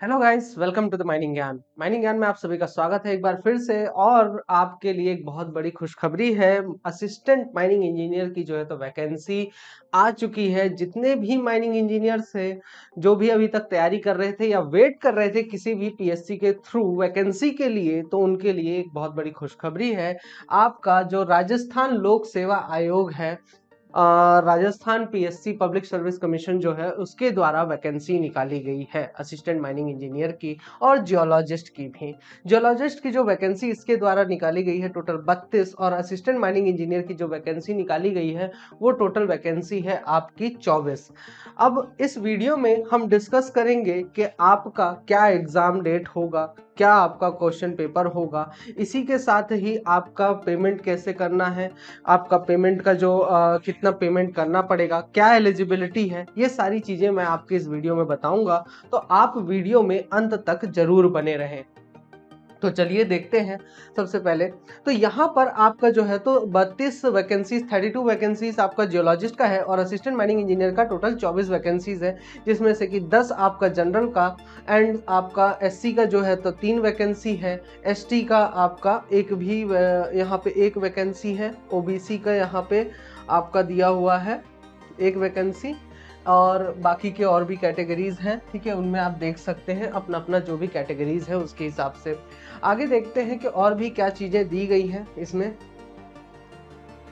Hello guys, welcome to the mining Gyan में आप सभी का स्वागत है एक बार फिर से। और आपके लिए एक बहुत बड़ी खुशखबरी है। असिस्टेंट माइनिंग इंजीनियर की जो है तो वैकेंसी आ चुकी है। जितने भी माइनिंग इंजीनियर्स हैं जो भी अभी तक तैयारी कर रहे थे या वेट कर रहे थे किसी भी पीएससी के थ्रू वैकेंसी के लिए, तो उनके लिए एक बहुत बड़ी खुशखबरी है। आपका जो राजस्थान लोक सेवा आयोग है, Rajasthan PSC public service commission जो है उसके द्वारा वैकेंसी निकाली गई है असिस्टेंट माइनिंग इंजीनियर की और जियोलॉजिस्ट की भी। जियोलॉजिस्ट की जो वैकेंसी इसके द्वारा निकाली गई है टोटल 32, और असिस्टेंट माइनिंग इंजीनियर की जो वैकेंसी निकाली गई है वो टोटल वैकेंसी है आपकी 24। अब इस वीडियो में हम डिस्कस करेंगे कि आपका क्या एग्जाम डेट होगा, क्या आपका क्वेश्चन पेपर होगा, इसी के साथ ही आपका पेमेंट कैसे करना है, आपका पेमेंट का जो कितना पेमेंट करना पड़ेगा, क्या एलिजिबिलिटी है, ये सारी चीजें मैं आपके इस वीडियो में बताऊंगा। तो आप वीडियो में अंत तक जरूर बने रहें। तो चलिए देखते हैं। सबसे पहले तो यहाँ पर आपका जो है तो 32 वैकेंसीज, 32 वैकेंसीज आपका जियोलॉजिस्ट का है और असिस्टेंट माइनिंग इंजीनियर का टोटल 24 वैकेंसीज है, जिसमें से कि 10 आपका जनरल का एंड आपका एससी का जो है तो 3 वैकेंसी है, एसटी का आपका एक भी यहाँ पे एक वैकेंसी है, ओबीसी का यहाँ पे आपका दिया हुआ है एक वैकेंसी, और बाकी के और भी कैटेगरीज हैं। ठीक है, उनमें आप देख सकते हैं अपना अपना जो भी कैटेगरीज है उसके हिसाब से। आगे देखते हैं कि और भी क्या चीजें दी गई हैं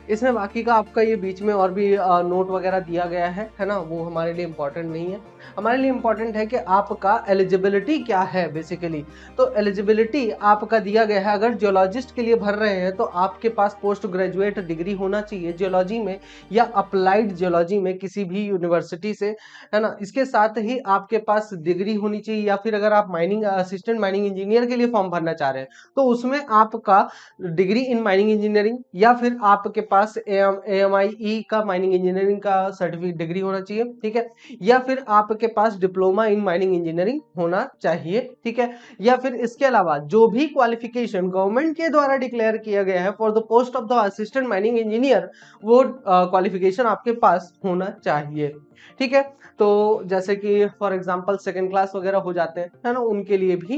इसमें बाकी का आपका ये बीच में और भी नोट वगैरह दिया गया है ना, वो हमारे लिए इम्पोर्टेंट नहीं है। हमारे लिए इम्पोर्टेंट है कि आपका एलिजिबिलिटी क्या है बेसिकली। तो एलिजिबिलिटी आपका दिया गया है, अगर जियोलॉजिस्ट के लिए भर रहे हैं तो आपके पास पोस्ट ग्रेजुएट डिग्री होना चाहिए जियोलॉजी में या अप्लाइड जियोलॉजी में किसी भी यूनिवर्सिटी से, है ना। इसके साथ ही आपके पास डिग्री होनी चाहिए, या फिर अगर आप माइनिंग असिस्टेंट माइनिंग इंजीनियर के लिए फॉर्म भरना चाह रहे हैं तो उसमें आपका डिग्री इन माइनिंग इंजीनियरिंग या फिर आपके पास AMIE का माइनिंग इंजीनियरिंग का सर्टिफिकेट डिग्री होना चाहिए। ठीक है, या फिर आपके पास डिप्लोमा इन माइनिंग इंजीनियरिंग होना चाहिए। ठीक है, या फिर इसके अलावा जो भी क्वालिफिकेशन गवर्नमेंट के द्वारा डिक्लेयर किया गया है for the post of the assistant mining engineer, वो क्वालिफिकेशन आपके पास होना चाहिए। ठीक है, तो जैसे कि फॉर एग्जांपल सेकंड क्लास वगैरह हो जाते हैं, है ना, उनके लिए भी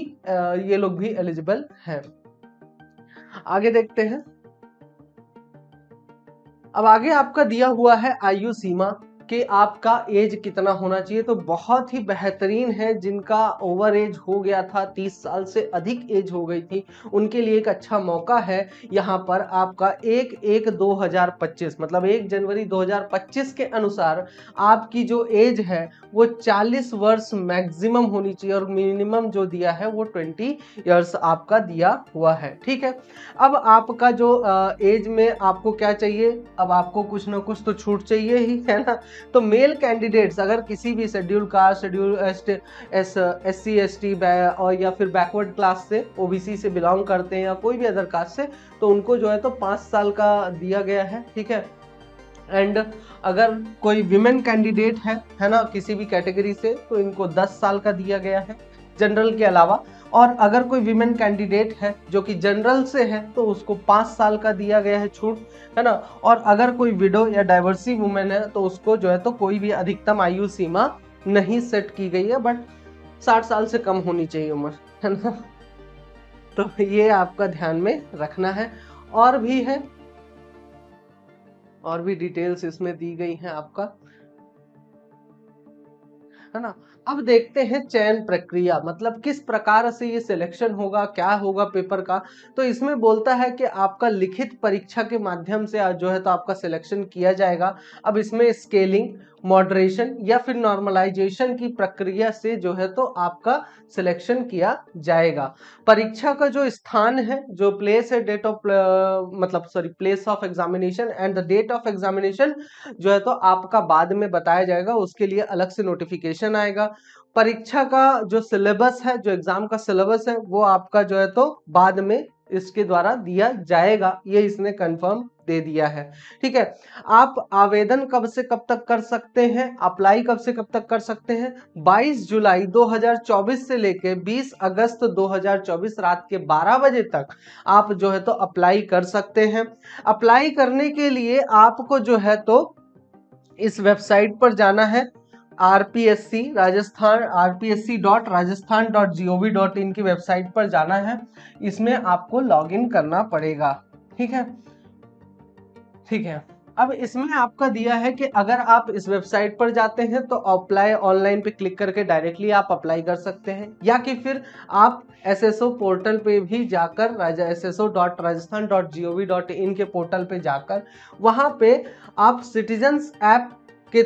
ये लोग भी एलिजिबल हैं। आगे देखते हैं। अब आगे आपका दिया हुआ है आयु सीमा कि आपका एज कितना होना चाहिए। तो बहुत ही बेहतरीन है, जिनका ओवर एज हो गया था, 30 साल से अधिक एज हो गई थी, उनके लिए एक अच्छा मौका है। यहाँ पर आपका 1/1/2025 मतलब 1 जनवरी 2025 के अनुसार आपकी जो एज है वो 40 वर्ष मैक्सिमम होनी चाहिए, और मिनिमम जो दिया है वो 20 ईयर्स आपका दिया हुआ है। ठीक है, अब आपका जो एज में आपको क्या चाहिए, अब आपको कुछ ना कुछ तो छूट चाहिए ही, है ना। तो मेल कैंडिडेट्स अगर किसी भी schedule caste, schedule SC ST और या फिर बैकवर्ड क्लास से, ओबीसी से बिलोंग करते हैं या कोई भी अदर कास्ट से, तो उनको जो है तो 5 साल का दिया गया है। ठीक है, एंड अगर कोई विमेन कैंडिडेट है ना, किसी भी कैटेगरी से, तो इनको 10 साल का दिया गया है जनरल के अलावा। और अगर कोई विमेन कैंडिडेट है जो कि जनरल से है तो उसको 5 साल का दिया गया है छूट, है ना। और अगर कोई विडो या डाइवर्सी वुमेन है तो उसको जो है तो कोई भी अधिकतम आयु सीमा नहीं सेट की गई है, बट 60 साल से कम होनी चाहिए उम्र, है ना। तो ये आपका ध्यान में रखना है। और भी है, और भी डिटेल्स इसमें दी गई हैं आपका, है ना। अब देखते हैं चयन प्रक्रिया, मतलब किस प्रकार से ये सिलेक्शन होगा, क्या होगा पेपर का। तो इसमें बोलता है कि आपका लिखित परीक्षा के माध्यम से जो है तो आपका सिलेक्शन किया जाएगा। अब इसमें स्केलिंग, मॉडरेशन या फिर नॉर्मलाइजेशन की प्रक्रिया से जो है तो आपका सिलेक्शन किया जाएगा। परीक्षा का जो स्थान है, जो प्लेस है, डेट ऑफ मतलब sorry place of examination and the date of examination जो है तो आपका बाद में बताया जाएगा, उसके लिए अलग से नोटिफिकेशन आएगा। परीक्षा का जो सिलेबस है, जो एग्जाम का सिलेबस है, वो आपका जो है तो बाद में इसके द्वारा दिया जाएगा, ये इसने कंफर्म दे दिया है। ठीक है, आप आवेदन कब से कब तक कर सकते हैं, अप्लाई कब से कब तक कर सकते हैं, 22 जुलाई 2024 से लेके 20 अगस्त 2024 रात के 12 बजे तक आप जो है तो अप्लाई कर सकते हैं। अप्लाई करने के लिए आपको जो है तो इस वेबसाइट पर जाना है, आरपीएससी राजस्थान rpsc.rajasthan.gov.in की वेबसाइट पर जाना है। इसमें आपको लॉगिन करना पड़ेगा। ठीक है, ठीक है। अब इसमें आपका दिया है कि अगर आप इस वेबसाइट पर जाते हैं तो अप्लाई ऑनलाइन पे क्लिक करके डायरेक्टली आप अप्लाई कर सकते हैं, या कि फिर आप एसएसओ पोर्टल पे भी जाकर sso.rajasthan.gov.in के पोर्टल पे जाकर वहां पे आप सिटीजन्स ऐप के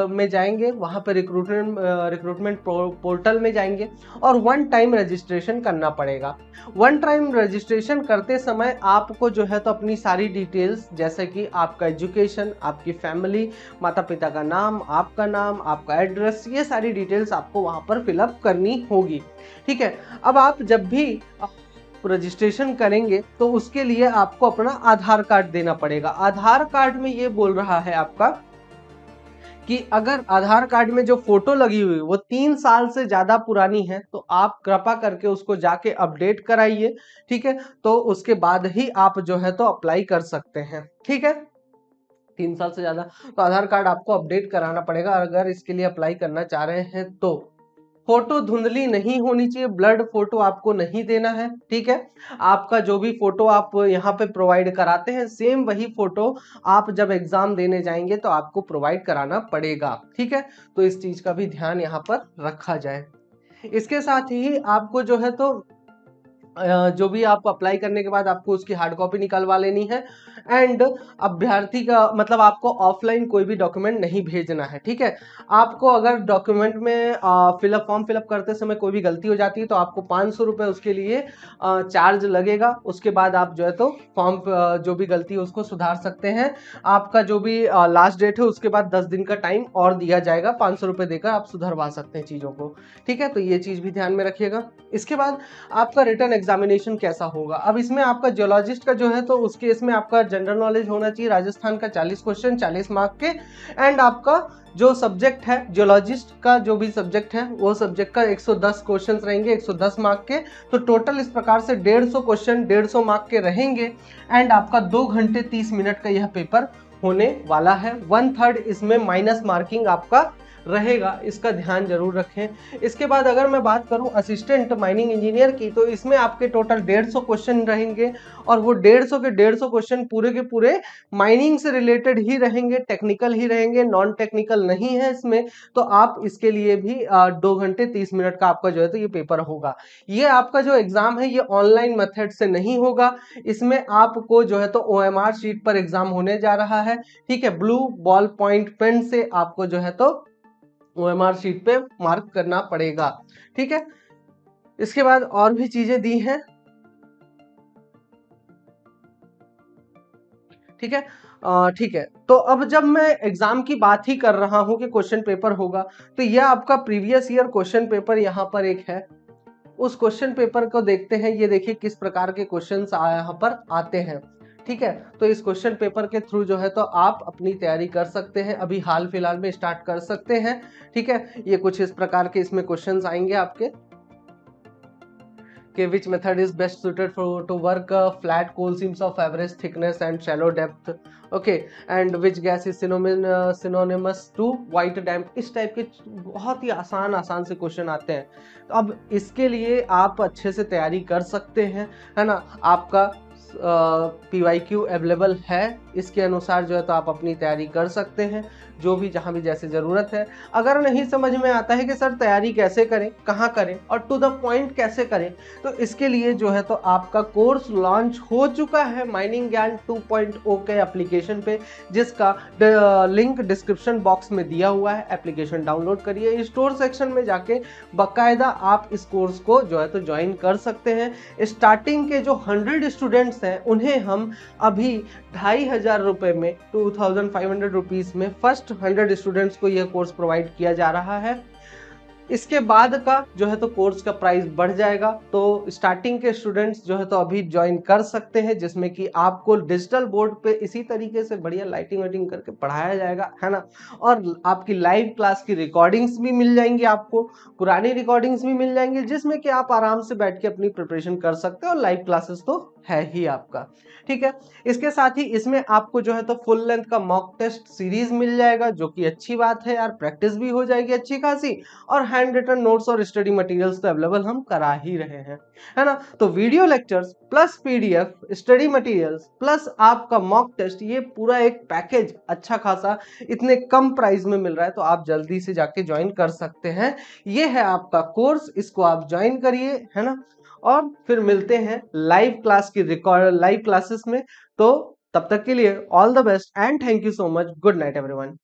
में जाएंगे, वहां पे रिक्रूटमेंट पोर्टल में जाएंगे और वन टाइम रजिस्ट्रेशन करना पड़ेगा। वन टाइम रजिस्ट्रेशन करते समय आपको जो है तो अपनी सारी डिटेल्स, जैसे कि आपका एजुकेशन, आपकी फैमिली, माता पिता का नाम, आपका एड्रेस, ये सारी डिटेल्स आपको वहां पर फिलअप करनी होगी। ठीक है, अब आप जब भी रजिस्ट्रेशन करेंगे तो उसके लिए आपको अपना आधार कार्ड देना पड़ेगा। आधार कार्ड में ये बोल रहा है आपका कि अगर आधार कार्ड में जो फोटो लगी हुई वो 3 साल से ज्यादा पुरानी है तो आप कृपा करके उसको जाके अपडेट कराइए। ठीक है, तो उसके बाद ही आप जो है तो अप्लाई कर सकते हैं। ठीक है, 3 साल से ज्यादा तो आधार कार्ड आपको अपडेट कराना पड़ेगा अगर इसके लिए अप्लाई करना चाह रहे हैं तो। फोटो धुंधली नहीं होनी चाहिए, ब्लड फोटो आपको नहीं देना है। ठीक है, आपका जो भी फोटो आप यहाँ पे प्रोवाइड कराते हैं सेम वही फोटो आप जब एग्जाम देने जाएंगे तो आपको प्रोवाइड कराना पड़ेगा। ठीक है, तो इस चीज का भी ध्यान यहाँ पर रखा जाए। इसके साथ ही आपको जो है तो जो भी आप अप्लाई करने के बाद आपको उसकी हार्ड कॉपी निकलवा लेनी है। एंड अभ्यर्थी का मतलब आपको ऑफलाइन कोई भी डॉक्यूमेंट नहीं भेजना है। ठीक है, आपको अगर डॉक्यूमेंट में फॉर्म फिलअप करते समय कोई भी गलती हो जाती है तो आपको 500 रुपये उसके लिए चार्ज लगेगा। उसके बाद आप जो है तो फॉर्म जो भी गलती है उसको सुधार सकते हैं। आपका जो भी लास्ट डेट है उसके बाद 10 दिन का टाइम और दिया जाएगा, 500 रुपये देकर आप सुधरवा सकते हैं चीज़ों को। ठीक है, तो ये चीज़ भी ध्यान में रखिएगा। इसके बाद आपका रिटन एग्जामिनेशन कैसा होगा। अब इसमें आपका जियोलॉजिस्ट का जो है तो उसके इसमें आपका जनरल नॉलेज होना चाहिए, राजस्थान का 40 क्वेश्चन 40 मार्क के। एंड आपका जो सब्जेक्ट है जियोलॉजिस्ट का जो भी सब्जेक्ट है वो सब्जेक्ट का 110 क्वेश्चन रहेंगे 110 मार्क के। तो टोटल इस प्रकार से 150 क्वेश्चन 150 मार्क के रहेंगे। एंड आपका 2 घंटे 30 मिनट का यह पेपर होने वाला है। 1/3 इसमें माइनस मार्किंग आपका रहेगा, इसका ध्यान जरूर रखें। इसके बाद अगर मैं बात करूं असिस्टेंट माइनिंग इंजीनियर की तो इसमें आपके टोटल 150 क्वेश्चन रहेंगे और वो 150 के 150 क्वेश्चन पूरे के पूरे माइनिंग से रिलेटेड ही रहेंगे, टेक्निकल ही रहेंगे, नॉन टेक्निकल नहीं है इसमें। तो आप इसके लिए भी 2 घंटे 30 मिनट का आपका जो है तो ये पेपर होगा। ये आपका जो एग्जाम है ये ऑनलाइन मेथड से नहीं होगा, इसमें आपको जो है तो OMR शीट पर एग्जाम होने जा रहा है। ठीक है, ब्लू बॉल पॉइंट पेन से आपको जो है तो OMR शीट पे मार्क करना पड़ेगा। ठीक है, इसके बाद और भी चीजें दी हैं। ठीक है, ठीक है। तो अब जब मैं एग्जाम की बात ही कर रहा हूं कि क्वेश्चन पेपर होगा तो यह आपका प्रीवियस ईयर क्वेश्चन पेपर यहाँ पर एक है। उस क्वेश्चन पेपर को देखते हैं। ये देखिए किस प्रकार के क्वेश्चंस यहाँ पर आते हैं। ठीक है, तो इस क्वेश्चन पेपर के थ्रू जो है तो आप अपनी तैयारी कर सकते हैं, अभी हाल फिलहाल में स्टार्ट कर सकते हैं। ठीक है, ये कुछ इस प्रकार के इसमें क्वेश्चंस आएंगे आपके कि which method is best suited for to work flat coal seams of average thickness and shallow depth, okay, and which gas is synonymous to white damp। इस टाइप के बहुत ही आसान से क्वेश्चन आते हैं। तो अब इसके लिए आप अच्छे से तैयारी कर सकते हैं, है ना। आपका PYQ अवेलेबल है, इसके अनुसार जो है तो आप अपनी तैयारी कर सकते हैं, जो भी जहां भी जैसे ज़रूरत है। अगर नहीं समझ में आता है कि सर तैयारी कैसे करें, कहां करें और टू द पॉइंट कैसे करें, तो इसके लिए जो है तो आपका कोर्स लॉन्च हो चुका है माइनिंग ज्ञान 2.0 के एप्लीकेशन पे, जिसका लिंक डिस्क्रिप्शन बॉक्स में दिया हुआ है। एप्लीकेशन डाउनलोड करिए, स्टोर सेक्शन में जाके बाकायदा आप इस कोर्स को जो है तो ज्वाइन कर सकते हैं। स्टार्टिंग के जो 100 स्टूडेंट्स हैं उन्हें हम अभी 2500 रुपये में 2500 रुपीज़ में फर्स्ट 100 स्टूडेंट्स को यह कोर्स प्रोवाइड किया जा रहा है। इसके बाद का जो है तो कोर्स का प्राइस बढ़ जाएगा। तो स्टार्टिंग के स्टूडेंट्स जो है तो अभी ज्वाइन कर सकते हैं, जिसमें कि आपको डिजिटल बोर्ड पे इसी तरीके से बढ़िया लाइटिंग वाइटिंग करके पढ़ाया जाएगा, है ना। और आपकी लाइव क्लास की रिकॉर्डिंग्स भी मिल जाएंगी, आपको पुरानी रिकॉर्डिंग्स भी मिल जाएंगी, जिसमें कि आप आराम से बैठ के अपनी प्रिपरेशन कर सकते हो। और लाइव क्लासेस तो है ही आपका, ठीक है। इसके साथ ही इसमें आपको जो है तो फुल लेंथ का मॉक टेस्ट सीरीज मिल जाएगा, जो कि अच्छी बात है यार, प्रैक्टिस भी हो जाएगी अच्छी खासी। और हैंड रिटन नोट्स और स्टडी मटेरियल्स तो अवेलेबल हम करा ही रहे हैं, है ना। तो video lectures plus PDF, study materials plus आपका मॉक टेस्ट, ये पूरा एक पैकेज अच्छा खासा इतने कम प्राइस में मिल रहा है। तो आप जल्दी से जाके ज्वाइन कर सकते हैं। ये है आपका कोर्स, इसको आप ज्वाइन करिए, है ना। और फिर मिलते हैं लाइव क्लास की रिकॉर्ड लाइव क्लासेस में। तो तब तक के लिए all the best and thank you so much. Good night everyone.